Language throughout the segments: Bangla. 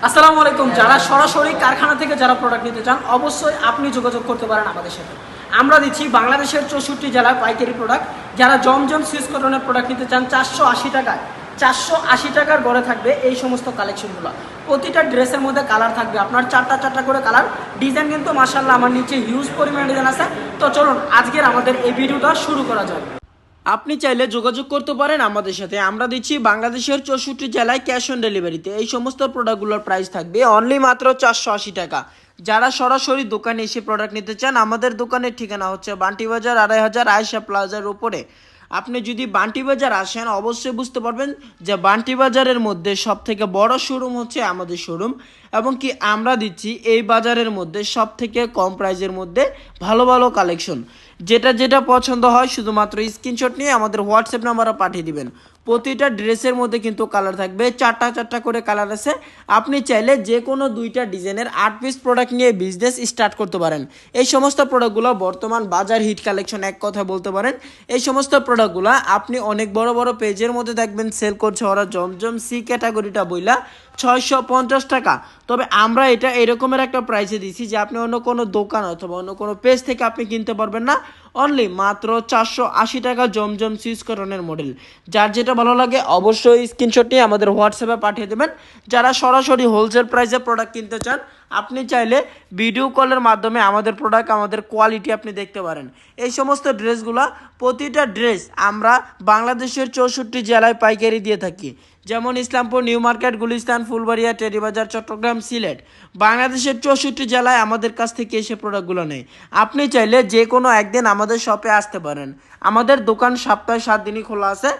আসসালামু আলাইকুম। যারা সরাসরি কারখানা থেকে যারা প্রোডাক্ট নিতে চান অবশ্যই আপনি যোগাযোগ করতে পারেন আমাদের সাথে। আমরা দিচ্ছি বাংলাদেশের 64 জেলায় পাইকারি প্রোডাক্ট। যারা জমজম সুইস কটনের প্রোডাক্ট নিতে চান 480 টাকায়, 480 টাকার গড়ে থাকবে এই সমস্ত কালেকশনগুলো। প্রতিটা ড্রেসের মধ্যে কালার থাকবে আপনার চারটা করে কালার। ডিজাইন কিন্তু মাশাআল্লাহ আমার নিচে হিউজ পরিমাণে ডিজাইন আছে। তো চলুন আজকের আমাদের এই ভিডিওটা শুরু করা যাক। আপনি চাইলে যোগাযোগ করতে পারেন আমাদের সাথে। আমরা দিচ্ছি বাংলাদেশের 64 জেলায় ক্যাশ অন ডেলিভারিতে। এই সমস্ত প্রোডাক্টগুলোর প্রাইস থাকবে অনলি মাত্র 480 টাকা। যারা সরাসরি দোকানে এসে প্রোডাক্ট নিতে চান, আমাদের দোকানের ঠিকানা হচ্ছে বান্টি বাজার 2500 আয়েশা প্লাজার উপরে। আপনি যদি বান্টি বাজার আসেন অবশ্যই বুঝতে পারবেন যে বান্টি বাজারের মধ্যে সব থেকে বড় শোরুম হচ্ছে আমাদের শোরুম, এবং কি আমরা দিচ্ছি এই বাজারের মধ্যে সব থেকে কম প্রাইজের মধ্যে ভালো ভালো কালেকশন। যেটা পছন্দ হয় শুধুমাত্র স্ক্রিনশট নিয়ে আমাদের হোয়াটসঅ্যাপ নাম্বারে পাঠিয়ে দিবেন। প্রতিটা ড্রেসের মধ্যে কিন্তু কালার থাকবে, চারটা করে কালার আছে। আপনি চাইলে যে কোনো দুইটা ডিজাইনের 8 পিস প্রোডাক্ট নিয়ে বিজনেস স্টার্ট করতে পারেন। এই সমস্ত প্রোডাক্টগুলো বর্তমান বাজার হিট কালেকশন এক কথা বলতে পারেন। এই সমস্ত প্রোডাক্টগুলো আপনি অনেক বড় বড় পেজের মধ্যে দেখবেন সেল করছে ওরা জমজম সি ক্যাটাগরিটা বইলা 650 টাকা। তবে আমরা এটা এরকমের একটা প্রাইসে দিছি যে আপনি অন্য কোনো দোকান অথবা অন্য কোনো পেজ থেকে আপনি কিনতে পারবেন না। অনলি মাত্র 480 টাকা জমজম সুইচ করনের মডেল। যার যেটা ভালো লাগে অবশ্যই স্ক্রিনশট নিয়ে আমাদের হোয়াটসঅ্যাপে পাঠিয়ে দেবেন। যারা সরাসরি হোলসেল প্রাইসে প্রোডাক্ট কিনতে চান, আপনি চাইলে ভিডিও কলের মাধ্যমে আমাদের প্রোডাক্ট, আমাদের কোয়ালিটি আপনি দেখতে পারেন। এই সমস্ত ড্রেসগুলো প্রতিটা ড্রেস আমরা বাংলাদেশের 64 জেলায় পাইকারি দিয়ে থাকি। যেমন ইসলামপুর, নিউ মার্কেট, গুলিস্তান, ফুলবাড়িয়া, টেরিবাজার, চট্টগ্রাম, সিলেট, বাংলাদেশের 64 জেলায় আমাদের কাছ থেকে এসে প্রোডাক্টগুলো নেই। আপনি চাইলে যে কোনো একদিন আমাদের শপে আসতে পারেন। আমাদের দোকান সপ্তাহে 7 দিনই খোলা আছে।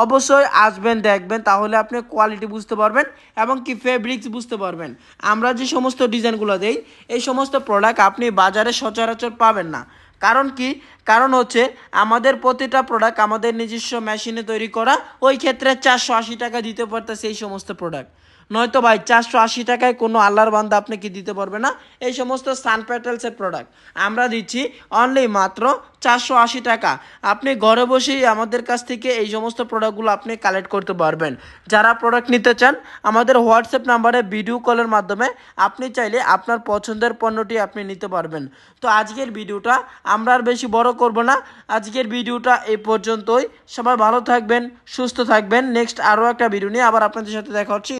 অবশ্যই আসবেন, দেখবেন, তাহলে আপনি কোয়ালিটি বুঝতে পারবেন এবং কি ফেব্রিক্স বুঝতে পারবেন। আমরা যে সমস্ত ডিজাইনগুলো দেই এই সমস্ত প্রোডাক্ট আপনি বাজারে সচরাচর পাবেন না। কারণ কি? কারণ হচ্ছে আমাদের প্রতিটা প্রোডাক্ট আমাদের নিজস্ব মেশিনে তৈরি করা। ওই ক্ষেত্রে 480 টাকা দিতে পারতেছে এই সমস্ত প্রোডাক্ট। নয়তো ভাই 480 টাকায় কোনো আল্লাহর বান্দা আপনাকে দিতে পারবে না এই সমস্ত সান প্যাটেলসের প্রোডাক্ট। আমরা দিচ্ছি অনলি মাত্র 480 টাকা। আপনি ঘরে বসেই আমাদের কাছ থেকে এই সমস্ত প্রোডাক্টগুলো আপনি কালেক্ট করতে পারবেন। যারা প্রোডাক্ট নিতে চান আমাদের হোয়াটসঅ্যাপ নাম্বারে ভিডিও কলের মাধ্যমে আপনি চাইলে আপনার পছন্দের পণ্যটি আপনি নিতে পারবেন। তো আজকের ভিডিওটা আমরা আর বেশি বড় করব না। আজকের ভিডিওটা এই পর্যন্তই। সবাই ভালো থাকবেন, সুস্থ থাকবেন। নেক্সট আরও একটা ভিডিও নিয়ে আবার আপনাদের সাথে দেখা হচ্ছে।